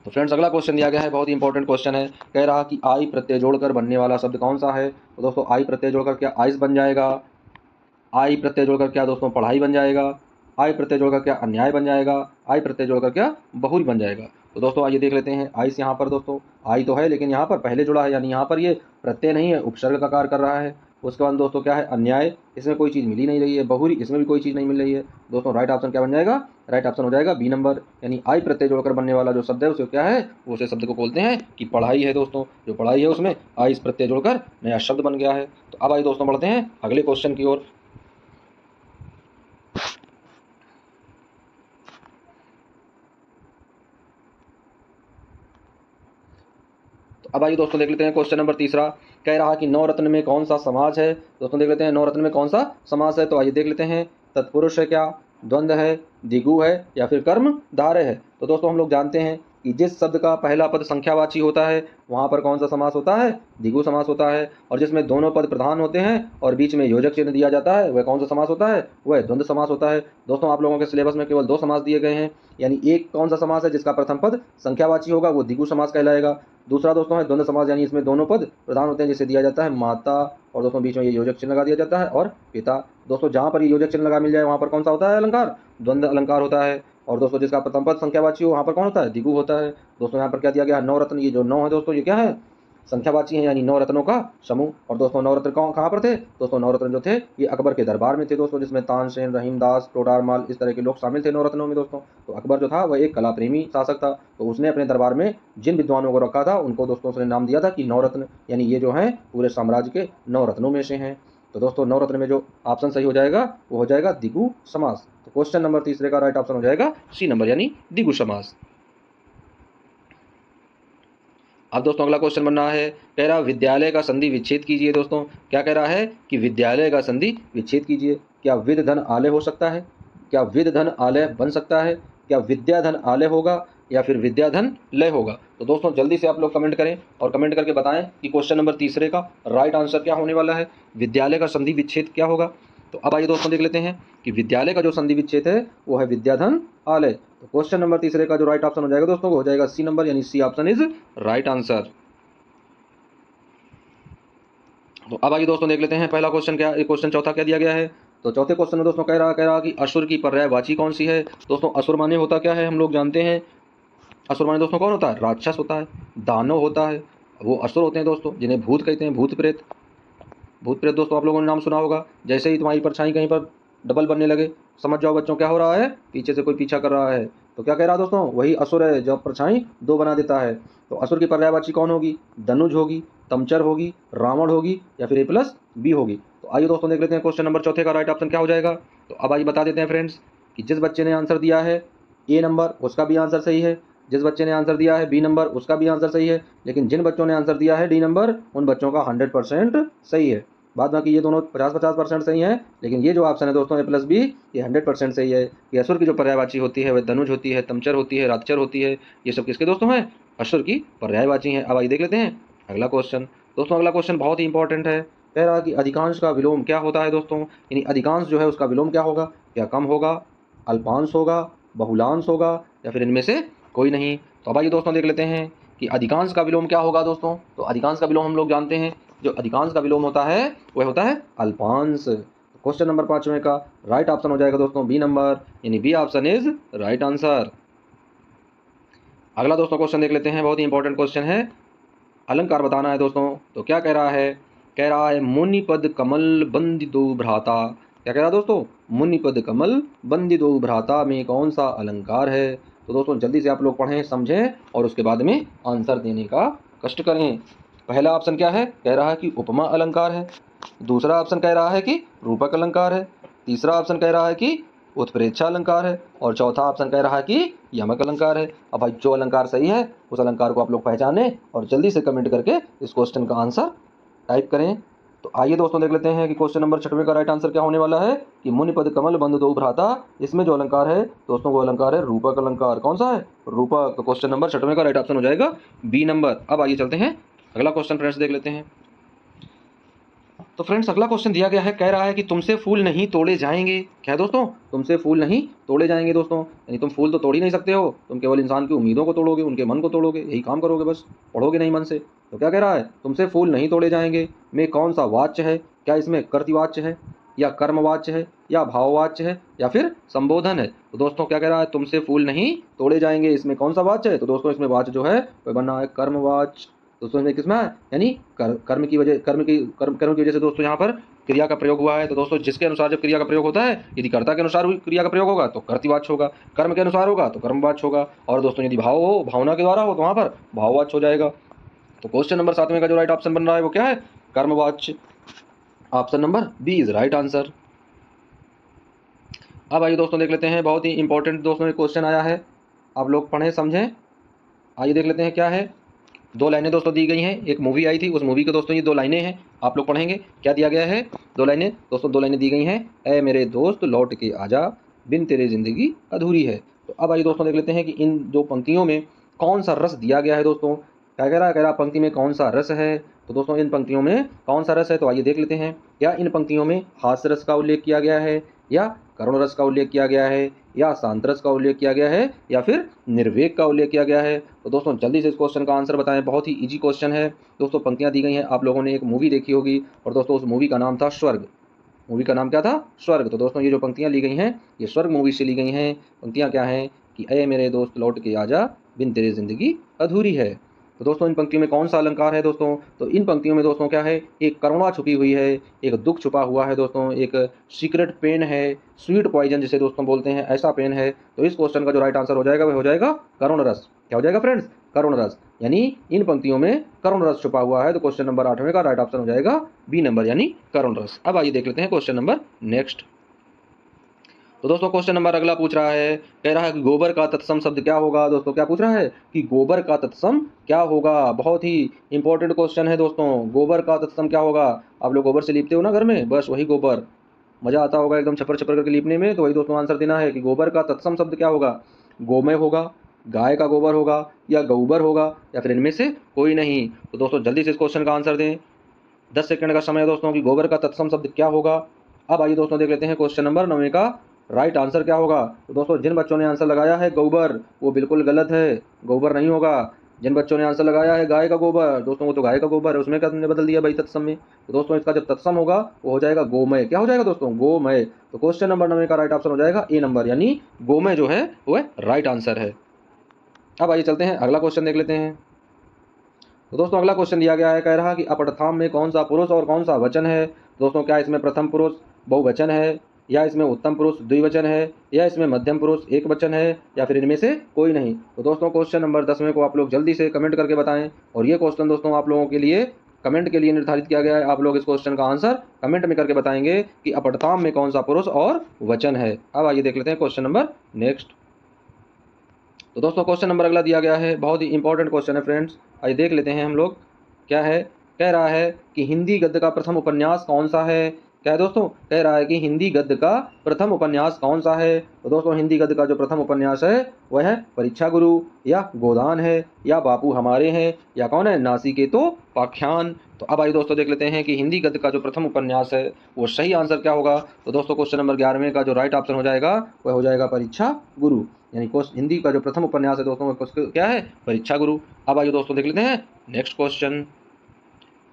Speaker 1: तो फ्रेंड्स अगला क्वेश्चन दिया गया है, बहुत ही इंपॉर्टेंट क्वेश्चन है। कह रहा कि आई प्रत्यय जोड़कर बनने वाला शब्द कौन सा है। तो दोस्तों आई प्रत्यय जोड़कर क्या आइस बन जाएगा, आई प्रत्यय जोड़कर क्या दोस्तों पढ़ाई बन जाएगा, आई प्रत्यय जोड़कर क्या अन्याय बन जाएगा, आई प्रत्यय जोड़कर क्या बहुरी बन जाएगा। तो दोस्तों आइए देख लेते हैं। आइस यहाँ पर दोस्तों आई तो है लेकिन यहाँ पर पहले जुड़ा है, यानी यहाँ पर ये प्रत्यय नहीं है, उपसर्ग का कार्य कर रहा है। उसके बाद दोस्तों क्या है अन्याय, इसमें कोई चीज़ मिल ही नहीं रही है। बहुरी, इसमें भी कोई चीज़ नहीं मिल रही है। दोस्तों राइट ऑप्शन क्या बन जाएगा, राइट ऑप्शन हो जाएगा बी नंबर, यानी आई प्रत्यय जोड़कर बनने वाला जो शब्द है उसे क्या है, वो उसे शब्द को बोलते हैं कि पढ़ाई है। दोस्तों जो पढ़ाई है उसमें आई प्रत्यय जोड़कर नया शब्द बन गया है। तो अब आइए दोस्तों बढ़ते हैं अगले क्वेश्चन की ओर। अब आइए दोस्तों देख लेते हैं क्वेश्चन नंबर तीसरा। कह रहा कि नौ रत्न में कौन सा समाज है। दोस्तों देख लेते हैं नौ रत्न में कौन सा समास है। तो आइए देख लेते हैं, तत्पुरुष है क्या, द्वंद्व है, दिगु है या फिर कर्म धारय है। तो दोस्तों हम लोग जानते हैं कि जिस शब्द का पहला पद संख्यावाची होता है वहाँ पर कौन सा समास होता है, द्विगु समास होता है। और जिसमें दोनों पद प्रधान होते हैं और बीच में योजक चिन्ह दिया जाता है वह कौन सा समास होता है, वह द्वंद्व समास होता है। दोस्तों आप लोगों के सिलेबस में केवल 2 समास दिए गए हैं, यानी एक कौन सा समास है जिसका प्रथम पद संख्यावाची होगा वो द्विगु समास कहलाएगा। दूसरा दोस्तों है द्वंद्व समास, यानी इसमें दोनों पद प्रधान होते हैं, जिसे दिया जाता है माता और दोस्तों बीच में ये योजक चिन्ह लगा दिया जाता है और पिता। दोस्तों जहाँ पर ये योजक चिन्ह लगा मिल जाए वहाँ पर कौन सा होता है अलंकार, द्वंद्व अलंकार होता है। और दोस्तों जिसका प्रथम पद संख्यावाची हो वहाँ पर कौन होता है, द्विगु होता है। दोस्तों यहाँ पर क्या दिया गया है, नौ रत्न। ये जो 9 है दोस्तों ये क्या है, संख्यावाची है, यानी 9 रत्नों का समूह। और दोस्तों 9 रत्न कहाँ पर थे, दोस्तों 9 रत्न जो थे ये अकबर के दरबार में थे दोस्तों, जिसमें तानसेन, रहीमदास, टोडारमाल इस तरह के लोग शामिल थे 9 रत्नों में दोस्तों। तो अकबर जो था वह एक कला प्रेमी शासक था, तो उसने अपने दरबार में जिन विद्वानों को रखा था उनको दोस्तों उसने नाम दिया था कि 9 रत्न, यानी ये जो है पूरे साम्राज्य के 9 रत्नों में से हैं। तो दोस्तों 9 रत्न में जो ऑप्शन सही हो जाएगा वो हो जाएगा द्विगु समास। तो क्वेश्चन नंबर तीसरे का राइट ऑप्शन हो जाएगा सी नंबर, यानी द्विगु समास। अब दोस्तों अगला क्वेश्चन बन रहा है, कह रहा विद्यालय का संधि विच्छेद कीजिए। दोस्तों क्या कह रहा है कि विद्यालय का संधि विच्छेद कीजिए। क्या विद धन आलय हो सकता है, क्या विद धन आलय बन सकता है, क्या विद्याधन आलय होगा या फिर विद्याधन लय होगा। तो दोस्तों जल्दी से आप लोग कमेंट करें और कमेंट करके बताएं कि क्वेश्चन नंबर तीसरे का राइट आंसर क्या होने वाला है, विद्यालय का संधि विच्छेद क्या होगा। तो अब आइए दोस्तों देख लेते हैं कि विद्यालय का जो संधि विच्छेद है वो है विद्याधन आलय। तो क्वेश्चन नंबर तीसरे का जो राइट ऑप्शन हो जाएगा दोस्तों वो हो जाएगा सी नंबर, यानी C option is right answer. तो अब आइए दोस्तों देख लेते हैं पहला क्वेश्चन क्या, क्वेश्चन चौथा क्या दिया गया है। तो चौथे क्वेश्चन में दोस्तों कह रहा कि असुर की पर्यायवाची कौन सी है। दोस्तों असुर माने होता क्या है, हम लोग जानते हैं असुर माने दोस्तों कौन होता है, राक्षस होता है, दानव होता है, वो असुर होते हैं दोस्तों, जिन्हें भूत कहते हैं, भूत प्रेत। भूत प्रेत दोस्तों आप लोगों ने नाम सुना होगा। जैसे ही तुम्हारी परछाई कहीं पर डबल बनने लगे समझ जाओ बच्चों क्या हो रहा है, पीछे से कोई पीछा कर रहा है। तो क्या कह रहा है दोस्तों, वही असुर है जो परछाई 2 बना देता है। तो असुर की पर्यायवाची कौन होगी, धनुज होगी, तमचर होगी, रावण होगी या फिर A+B होगी। तो आइए दोस्तों देख लेते हैं क्वेश्चन नंबर चौथे का राइट ऑप्शन क्या हो जाएगा। तो अब आइए बता देते हैं फ्रेंड्स कि जिस बच्चे ने आंसर दिया है A नंबर उसका भी आंसर सही है, जिस बच्चे ने आंसर दिया है B नंबर उसका भी आंसर सही है, लेकिन जिन बच्चों ने आंसर दिया है D नंबर उन बच्चों का 100% सही है। बाद बाकी ये दोनों 50-50% सही हैं, लेकिन ये जो ऑप्शन है दोस्तों A+B ये 100% सही है। ये असुर की जो पर्यायवाची होती है वह धनुज होती है, तमचर होती है, रातचर होती है। ये सब किसके दोस्तों हैं, असुर की पर्यायवाची हैं। अब आइए देख लेते हैं अगला क्वेश्चन। दोस्तों अगला क्वेश्चन बहुत ही इंपॉर्टेंट है। कह रहा कि अधिकांश का विलोम क्या होता है दोस्तों, यानी अधिकांश जो है उसका विलोम क्या होगा, क्या कम होगा, अल्पांश होगा, बहुलांश होगा या फिर इनमें से कोई नहीं। तो अब आइए दोस्तों देख लेते हैं कि अधिकांश का विलोम क्या होगा दोस्तों। तो अधिकांश का विलोम हम लोग जानते हैं, जो अधिकांश का विलोम होता है वह होता है अल्पांश। क्वेश्चन नंबर 5वें का राइट ऑप्शन हो जाएगा दोस्तों बी नंबर, यानी B option is right answer. अगला दोस्तों क्वेश्चन देख लेते हैं, बहुत ही इंपॉर्टेंट क्वेश्चन है, अलंकार बताना है दोस्तों। तो क्या कह रहा है, कह रहा है मुनिपद कमल बंदिदो भ्राता। क्या कह रहा है दोस्तों, मुनिपद कमल बंदिदो भ्राता में कौन सा अलंकार है। तो दोस्तों जल्दी से आप लोग पढ़ें, समझें और उसके बाद में आंसर देने का कष्ट करें। पहला ऑप्शन क्या है, कह रहा है कि उपमा अलंकार है। दूसरा ऑप्शन कह रहा है कि रूपक अलंकार है। तीसरा ऑप्शन कह रहा है कि उत्प्रेक्षा अलंकार है और चौथा ऑप्शन कह रहा है कि यमक अलंकार है। अब भाई जो अलंकार सही है उस अलंकार को आप लोग पहचानें और जल्दी से कमेंट करके इस क्वेश्चन का आंसर टाइप करें। तो आइए दोस्तों देख लेते हैं कि क्वेश्चन नंबर 6वें का राइट आंसर क्या होने वाला है कि मुनिपद कमल बंद दो भ्राता। इसमें जो अलंकार है दोस्तों वो अलंकार है रूपक अलंकार। कौन सा है, रूपक। तो क्वेश्चन नंबर 6वें का राइट ऑप्शन हो जाएगा बी नंबर। अब आइए चलते हैं अगला क्वेश्चन फ्रेंड्स देख लेते हैं। तो फ्रेंड्स अगला क्वेश्चन दिया गया है, कह रहा है कि तुमसे फूल नहीं तोड़े जाएंगे। क्या है दोस्तों, तुमसे फूल नहीं तोड़े जाएंगे। दोस्तों यानी तुम फूल तो तोड़ ही नहीं सकते हो, तुम केवल इंसान की उम्मीदों को तोड़ोगे, उनके मन को तोड़ोगे, यही काम करोगे, बस पढ़ोगे नहीं मन से। तो क्या कह रहा है, तुमसे फूल नहीं तोड़े जाएंगे में कौन सा वाच्य है। क्या इसमें कर्तवाच्य है या कर्मवाच्य है या भाववाच्य है या फिर संबोधन है। तो दोस्तों क्या कह रहा है, तुमसे फूल नहीं तोड़े जाएंगे, इसमें कौन सा वाच्य है। तो दोस्तों इसमें वाच्य जो है वह बनना है कर्मवाच्य। दोस्तों इसमें किसमें है, यानी कर्म की वजह से दोस्तों यहाँ पर क्रिया का प्रयोग हुआ है। तो दोस्तों जिसके अनुसार जब क्रिया का प्रयोग होता है, यदि कर्ता के अनुसार क्रिया का प्रयोग होगा तो कर्तवाच्य होगा, कर्म के अनुसार होगा तो कर्मवाच्य होगा, और दोस्तों यदि भाव हो, भावना के द्वारा हो, तो वहाँ पर भाववाच्य हो जाएगा। तो क्वेश्चन नंबर 7वें का जो राइट ऑप्शन बन रहा है वो क्या है, कर्मवाच्य। Option number B is right answer. अब आइए दोस्तों देख लेते हैं, बहुत ही इंपॉर्टेंट दोस्तों एक क्वेश्चन आया है, आप लोग पढ़ें समझें। आइए देख लेते हैं क्या है। दो लाइनें दोस्तों दी गई हैं, एक मूवी आई थी, उस मूवी के दोस्तों ये दो लाइनें हैं, आप लोग पढ़ेंगे क्या दिया गया है। दो लाइनें दोस्तों, दो लाइनें दी गई हैं, ऐ मेरे दोस्त लौट के आजा, बिन तेरे जिंदगी अधूरी है। तो अब आइए दोस्तों देख लेते हैं कि इन दो पंक्तियों में कौन सा रस दिया गया है। दोस्तों क्या कह रहा पंक्ति में कौन सा रस है। तो दोस्तों इन पंक्तियों में कौन सा रस है, तो आइए देख लेते हैं। क्या इन पंक्तियों में हास्य रस का उल्लेख किया गया है, या करुण रस का उल्लेख किया गया है, या शांत रस का उल्लेख किया गया है, या फिर निर्वेक का उल्लेख किया गया है। तो दोस्तों जल्दी से इस क्वेश्चन का आंसर बताएं, बहुत ही इजी क्वेश्चन है। दोस्तों पंक्तियां दी गई हैं, आप लोगों ने एक मूवी देखी होगी और दोस्तों उस मूवी का नाम था स्वर्ग। मूवी का नाम क्या था, स्वर्ग। तो दोस्तों ये जो पंक्तियां ली गई हैं ये स्वर्ग मूवी से ली गई हैं। पंक्तियां क्या हैं कि ऐ मेरे दोस्त लौट के आजा, बिन तेरे जिंदगी अधूरी है। तो दोस्तों इन पंक्तियों में कौन सा अलंकार है दोस्तों, तो इन पंक्तियों में दोस्तों क्या है, एक करुणा छुपी हुई है, एक दुख छुपा हुआ है दोस्तों, एक सीक्रेट पेन है, स्वीट पॉइजन जिसे दोस्तों बोलते हैं, ऐसा पेन है। तो इस क्वेश्चन का जो राइट आंसर हो जाएगा वह हो जाएगा करुण रस। क्या हो जाएगा फ्रेंड्स, करुण रस। यानी इन पंक्तियों में करुण रस छुपा हुआ है। तो क्वेश्चन नंबर 8वें का राइट ऑप्शन हो जाएगा बी नंबर, यानी करुण रस। अब आइए देख लेते हैं क्वेश्चन नंबर नेक्स्ट। तो दोस्तों क्वेश्चन नंबर अगला पूछ रहा है, कह रहा है कि गोबर का तत्सम शब्द क्या होगा। दोस्तों क्या पूछ रहा है कि गोबर का तत्सम क्या होगा। बहुत ही इंपॉर्टेंट क्वेश्चन है दोस्तों, गोबर का तत्सम क्या होगा। आप लोग गोबर से लीपते हो ना घर में, बस वही गोबर, मजा आता होगा एकदम छपर छपर करके लीपने में। तो वही दोस्तों आंसर देना है कि गोबर का तत्सम शब्द क्या होगा, गोमय होगा, गाय का गोबर होगा, या गौबर होगा, या फिर इनमें से कोई नहीं। तो दोस्तों जल्दी से इस क्वेश्चन का आंसर दें, 10 सेकंड का समय है दोस्तों, कि गोबर का तत्सम शब्द क्या होगा। अब आइए दोस्तों देख लेते हैं क्वेश्चन नंबर 9 का राइट आंसर क्या होगा। तो दोस्तों जिन बच्चों ने आंसर लगाया है गोबर, वो बिल्कुल गलत है, गोबर नहीं होगा। जिन बच्चों ने आंसर लगाया है गाय का गोबर, दोस्तों वो तो गाय का गोबर है, उसमें क्या तुमने बदल दिया भाई तत्सम में। तो दोस्तों इसका जब तत्सम होगा वो हो जाएगा गोमय। क्या हो जाएगा दोस्तों, गोमय। तो क्वेश्चन नंबर 9 का राइट ऑप्शन हो जाएगा ए नंबर, यानी गोमय जो है वह राइट आंसर है। अब आइए चलते हैं अगला क्वेश्चन देख लेते हैं। तो दोस्तों अगला क्वेश्चन दिया गया है, कह रहा कि अपठथाम में कौन सा पुरुष और कौन सा वचन है। दोस्तों क्या इसमें प्रथम पुरुष बहुवचन है, या इसमें उत्तम पुरुष द्विवचन है, या इसमें मध्यम पुरुष एक वचन है, या फिर इनमें से कोई नहीं। तो दोस्तों क्वेश्चन नंबर 10वें को आप लोग जल्दी से कमेंट करके बताएं, और ये क्वेश्चन दोस्तों आप लोगों के लिए कमेंट के लिए निर्धारित किया गया है। आप लोग इस क्वेश्चन का आंसर कमेंट में करके बताएंगे कि अपठथाम में कौन सा पुरुष और वचन है। अब आइए देख लेते हैं क्वेश्चन नंबर नेक्स्ट। तो दोस्तों क्वेश्चन नंबर अगला दिया गया है, बहुत ही इंपॉर्टेंट क्वेश्चन है फ्रेंड्स, आइए देख लेते हैं हम लोग। क्या है, कह रहा है कि हिंदी गद्य का प्रथम उपन्यास कौन सा है। क्या है दोस्तों, कह रहा है कि हिंदी गद्य का प्रथम उपन्यास कौन सा है। तो दोस्तों हिंदी गद्य का जो प्रथम उपन्यास है वह है परीक्षा गुरु, या गोदान है, या बापू हमारे हैं, या कौन है नासिकेतोपाख्यान। तो अब आइए दोस्तों देख लेते हैं कि हिंदी गद्य का जो प्रथम उपन्यास है वो सही आंसर क्या होगा। तो दोस्तों क्वेश्चन नंबर 11वें का जो राइट ऑप्शन हो जाएगा वह हो जाएगा परीक्षा गुरु, यानी हिंदी का जो प्रथम उपन्यास है दोस्तों क्या है, परीक्षा गुरु। अब आइए दोस्तों देख लेते हैं नेक्स्ट क्वेश्चन।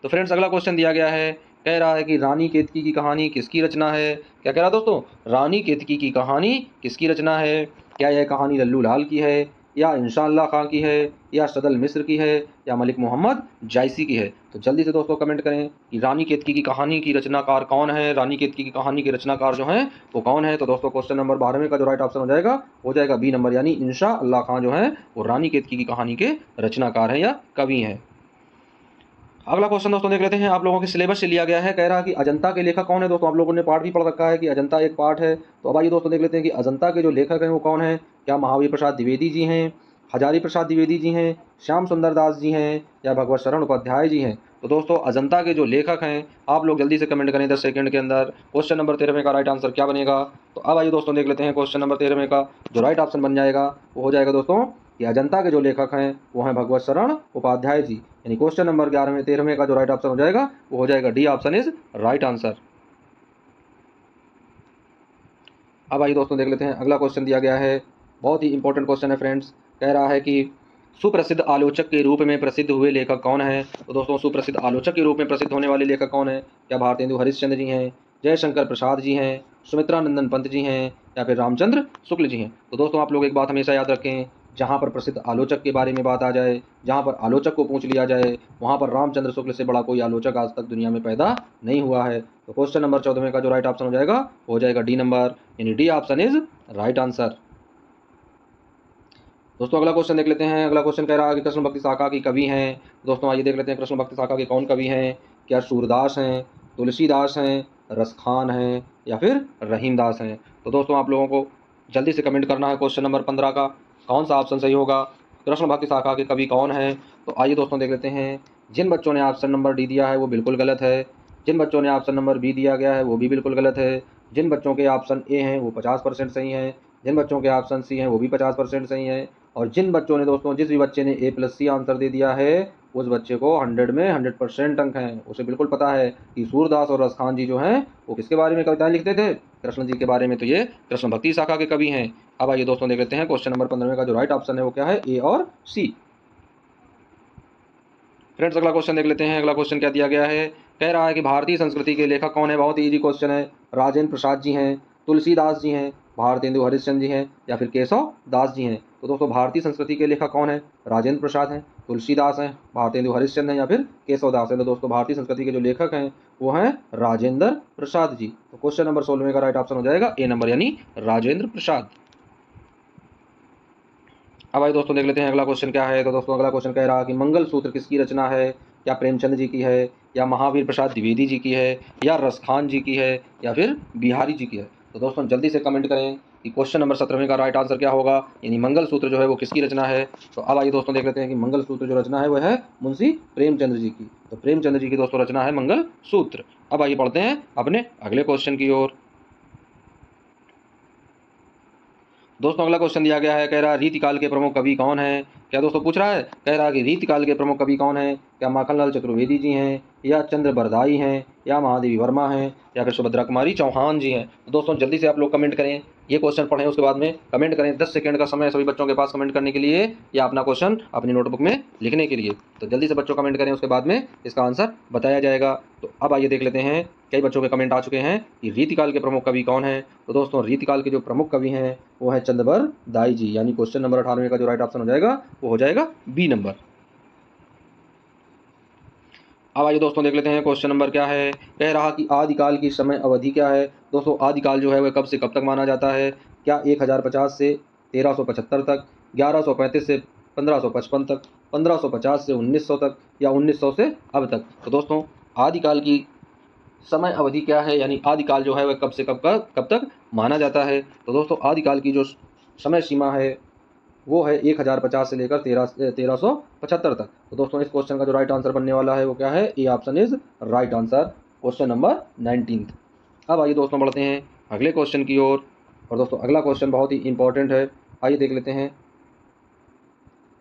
Speaker 1: तो फ्रेंड्स अगला क्वेश्चन दिया गया है, कह रहा है कि रानी केतकी की कहानी किसकी रचना है। क्या कह रहा है दोस्तों, रानी केतकी की कहानी किसकी रचना है। क्या यह कहानी लल्लू लाल की है, या इंशाअल्लाह खां की है, या सदल मिस्र की है, या मलिक मोहम्मद जायसी की है? तो जल्दी से दोस्तों कमेंट करें कि रानी केतकी की कहानी की रचनाकार कौन है, रानी केतकी की कहानी के रचनाकार जो हैं वो कौन है? तो दोस्तों क्वेश्चन नंबर 12वें का जो राइट ऑप्शन हो जाएगा बी नंबर, यानी इंशा अल्लाह खां जो है वो रानी केतकी की कहानी के रचनाकार हैं या कवि हैं। अगला क्वेश्चन दोस्तों देख लेते हैं, आप लोगों के सिलेबस से लिया गया है। कह रहा है कि अजंता के लेखक कौन है? दोस्तों आप लोगों ने पाठ भी पढ़ रखा है कि अजंता एक पाठ है। तो अब आइए दोस्तों देख लेते हैं कि अजंता के जो लेखक हैं वो कौन है। क्या महावीर प्रसाद द्विवेदी जी हैं, हजारी प्रसाद द्विवेदी जी हैं, श्याम सुंदर दास जी हैं, या भगवत शरण उपाध्याय जी हैं? तो दोस्तों अजंता के जो लेखक हैं, आप लोग जल्दी से कमेंट करें 10 सेकंड के अंदर। क्वेश्चन नंबर 13 का राइट आंसर क्या बनेगा? तो अब आइए दोस्तों देख लेते हैं क्वेश्चन नंबर 13 का जो राइट ऑप्शन बन जाएगा वो हो जाएगा दोस्तों कि अजंता के जो लेखक हैं वो हैं भगवत शरण उपाध्याय जी। यानी क्वेश्चन नंबर 11वें 13वें का जो राइट ऑप्शन हो जाएगा वो हो जाएगा D option is right answer. अब आइए दोस्तों देख लेते हैं, अगला क्वेश्चन दिया गया है, बहुत ही इंपॉर्टेंट क्वेश्चन है फ्रेंड्स। कह रहा है कि सुप्रसिद्ध आलोचक के रूप में प्रसिद्ध हुए लेखक कौन है? तो दोस्तों सुप्रसिद्ध आलोचक के रूप में प्रसिद्ध होने वाले लेखक कौन है? क्या भारतेंदु हरिश्चंद्र जी हैं, जयशंकर प्रसाद जी हैं, सुमित्रा नंदन पंत जी हैं, या फिर रामचंद्र शुक्ल जी हैं? तो दोस्तों आप लोग एक बात हमेशा याद रखें, जहाँ पर प्रसिद्ध आलोचक के बारे में बात आ जाए, जहाँ पर आलोचक को पूछ लिया जाए, वहाँ पर रामचंद्र शुक्ल से बड़ा कोई आलोचक आज तक दुनिया में पैदा नहीं हुआ है। तो क्वेश्चन नंबर 14वें का जो राइट ऑप्शन हो जाएगा डी नंबर, यानी D option is right answer. दोस्तों अगला क्वेश्चन देख लेते हैं। अगला क्वेश्चन कह रहा है कि कृष्ण भक्ति शाखा की कवि हैं। दोस्तों आइए देख लेते हैं कृष्ण भक्ति शाखा के कौन कवि हैं। क्या सूरदास हैं, तुलसीदास हैं, रसखान हैं, या फिर रहीमदास हैं? तो दोस्तों आप लोगों को जल्दी से कमेंट करना है क्वेश्चन नंबर 15 का कौन सा ऑप्शन सही होगा, कृष्ण भक्ति शाखा के कवि कौन है? तो आइए दोस्तों देख लेते हैं। जिन बच्चों ने ऑप्शन नंबर डी दिया है वो बिल्कुल गलत है, जिन बच्चों ने ऑप्शन नंबर बी दिया गया है वो भी बिल्कुल गलत है, जिन बच्चों के ऑप्शन ए हैं वो 50% सही हैं, जिन बच्चों के ऑप्शन सी हैं वो भी 50% सही हैं, और जिन बच्चों ने दोस्तों जिस भी बच्चे ने A+C आंसर दे दिया है उस बच्चे को 100 में 100% अंक हैं। उसे बिल्कुल पता है कि सूरदास और रसखान जी जो हैं वो किसके बारे में कविताएं लिखते थे, कृष्ण जी के बारे में। तो ये कृष्ण भक्ति शाखा के कवि हैं। अब आइए दोस्तों देख लेते हैं क्वेश्चन नंबर 15 का जो राइट ऑप्शन है वो क्या है, ए और सी। फ्रेंड्स अगला क्वेश्चन देख लेते हैं। अगला क्वेश्चन क्या दिया गया है, कह रहा है कि भारतीय संस्कृति के लेखक कौन है? बहुत ही इजी क्वेश्चन है। राजेंद्र प्रसाद जी हैं, तुलसीदास जी हैं, भारतेंदु हरिश्चंद्र जी हैं, या फिर केशव दास जी हैं? तो दोस्तों भारतीय संस्कृति के लेखक कौन है? राजेंद्र प्रसाद हैं, तुलसीदास हैं, भारतेंदु हरिश्चंद्र हैं, या फिर केशव दास हैं? तो दोस्तों भारतीय संस्कृति के जो लेखक हैं वो हैं राजेंद्र प्रसाद जी। तो क्वेश्चन नंबर 16 का राइट ऑप्शन हो जाएगा ए नंबर, यानी राजेंद्र प्रसाद। अब आइए दोस्तों देख लेते हैं अगला क्वेश्चन क्या है। तो दोस्तों अगला क्वेश्चन कह रहा है कि मंगल सूत्र किसकी रचना है? क्या प्रेमचंद जी की है, या महावीर प्रसाद द्विवेदी जी की है, या रसखान जी की है, या फिर बिहारी जी की है? तो दोस्तों जल्दी से कमेंट करें कि क्वेश्चन नंबर 17 का राइट आंसर क्या होगा, यानी मंगल सूत्र जो है वो किसकी रचना है। तो अब आइए दोस्तों देख लेते हैं कि मंगल सूत्र जो रचना है वो है मुंशी प्रेमचंद्र जी की। तो प्रेमचंद्र जी की दोस्तों रचना है मंगल सूत्र। अब आइए पढ़ते हैं अपने अगले क्वेश्चन की ओर। दोस्तों अगला क्वेश्चन दिया गया है, कह रहा है रीतिकाल के प्रमुख कवि कौन है? क्या दोस्तों पूछ रहा है, कह रहा है कि रीतिकाल के प्रमुख कवि कौन है? क्या माखनलाल चतुर्वेदी जी हैं, या चंद्र बरदाई हैं, या महादेवी वर्मा हैं, या फिर सुभद्रा कुमारी चौहान जी हैं? तो दोस्तों जल्दी से आप लोग कमेंट करें, ये क्वेश्चन पढ़ें उसके बाद में कमेंट करें। 10 सेकंड का समय सभी बच्चों के पास कमेंट करने के लिए या अपना क्वेश्चन अपनी नोटबुक में लिखने के लिए। तो जल्दी से बच्चों कमेंट करें, उसके बाद में इसका आंसर बताया जाएगा। तो अब आइए देख लेते हैं, कई बच्चों के कमेंट आ चुके हैं कि रीतिकाल के प्रमुख कवि कौन है। तो दोस्तों रीतिकाल के जो प्रमुख कवि हैं वो है चंद्रबर दाई जी, यानी क्वेश्चन नंबर 98 का जो राइट ऑप्शन हो जाएगा वो हो जाएगा बी नंबर। अब आइए दोस्तों देख लेते हैं क्वेश्चन नंबर क्या है, कह रहा कि आदिकाल की समय अवधि क्या है। दोस्तों आदिकाल जो है वह कब से कब तक माना जाता है? क्या 1050 से 1375 तक, 1135 से 1555 तक, 1550 से 1900 तक, या 1900 से अब तक? तो दोस्तों आदिकाल की समय अवधि क्या है, यानी आदिकाल जो है वह कब से कब तक माना जाता है? तो दोस्तों आदिकाल की जो समय सीमा है वो है 1050 से लेकर 1375 तक। तो दोस्तों इस क्वेश्चन का जो राइट आंसर बनने वाला है वो क्या है, A option is right answer, question number 19। अब आइए दोस्तों बढ़ते हैं अगले क्वेश्चन की ओर। और दोस्तों अगला क्वेश्चन बहुत ही इंपॉर्टेंट है, आइए देख लेते हैं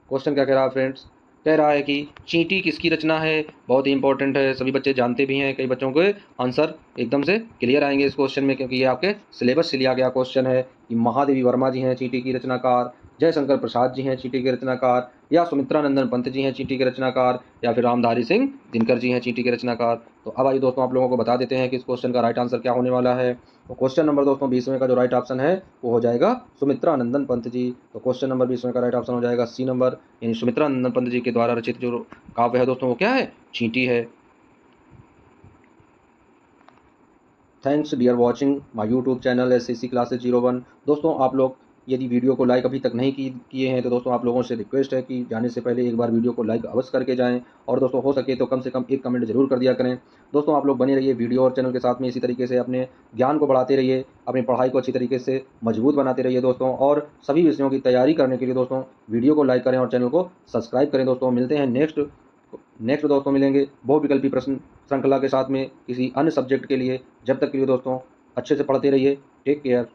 Speaker 1: क्वेश्चन क्या कह रहा है फ्रेंड्स। कह रहा है कि चींटी किसकी रचना है? बहुत ही इंपॉर्टेंट है, सभी बच्चे जानते भी हैं, कई बच्चों के आंसर एकदम से क्लियर आएंगे इस क्वेश्चन में, क्योंकि ये आपके सिलेबस से लिया गया क्वेश्चन है कि महादेवी वर्मा जी हैं चींटी की रचनाकार, जयशंकर प्रसाद जी हैं चींटी के रचनाकार, या सुमित्रानंदन पंत जी हैं चींटी के रचनाकार, या फिर रामधारी सिंह दिनकर जी हैं चींटी के रचनाकार। तो अब आइए दोस्तों आप लोगों को बता देते हैं कि इस क्वेश्चन का राइट आंसर क्या होने वाला है। तो क्वेश्चन नंबर दोस्तों 20वें का जो राइट ऑप्शन है वो हो जाएगा सुमित्रानंदन पंत जी। तो क्वेश्चन नंबर 20वें का राइट ऑप्शन हो जाएगा सी नंबर, यानी सुमित्रानंदन पंत जी के द्वारा रचित जो काव्य है दोस्तों वो क्या है, चींटी है। Thanks dear watching my YouTube channel SSC classes 01। दोस्तों आप लोग यदि वीडियो को लाइक अभी तक नहीं किए हैं तो दोस्तों आप लोगों से रिक्वेस्ट है कि जाने से पहले एक बार वीडियो को लाइक अवश्य करके जाएं, और दोस्तों हो सके तो कम से कम एक कमेंट जरूर कर दिया करें। दोस्तों आप लोग बने रहिए वीडियो और चैनल के साथ में, इसी तरीके से अपने ज्ञान को बढ़ाते रहिए, अपनी पढ़ाई को अच्छी तरीके से मजबूत बनाते रहिए दोस्तों। और सभी विषयों की तैयारी करने के लिए दोस्तों वीडियो को लाइक करें और चैनल को सब्सक्राइब करें। दोस्तों मिलते हैं नेक्स्ट दोस्तों मिलेंगे बहुविकल्पी प्रश्न श्रृंखला के साथ में किसी अन्य सब्जेक्ट के लिए। जब तक के लिए दोस्तों अच्छे से पढ़ते रहिए। Take care.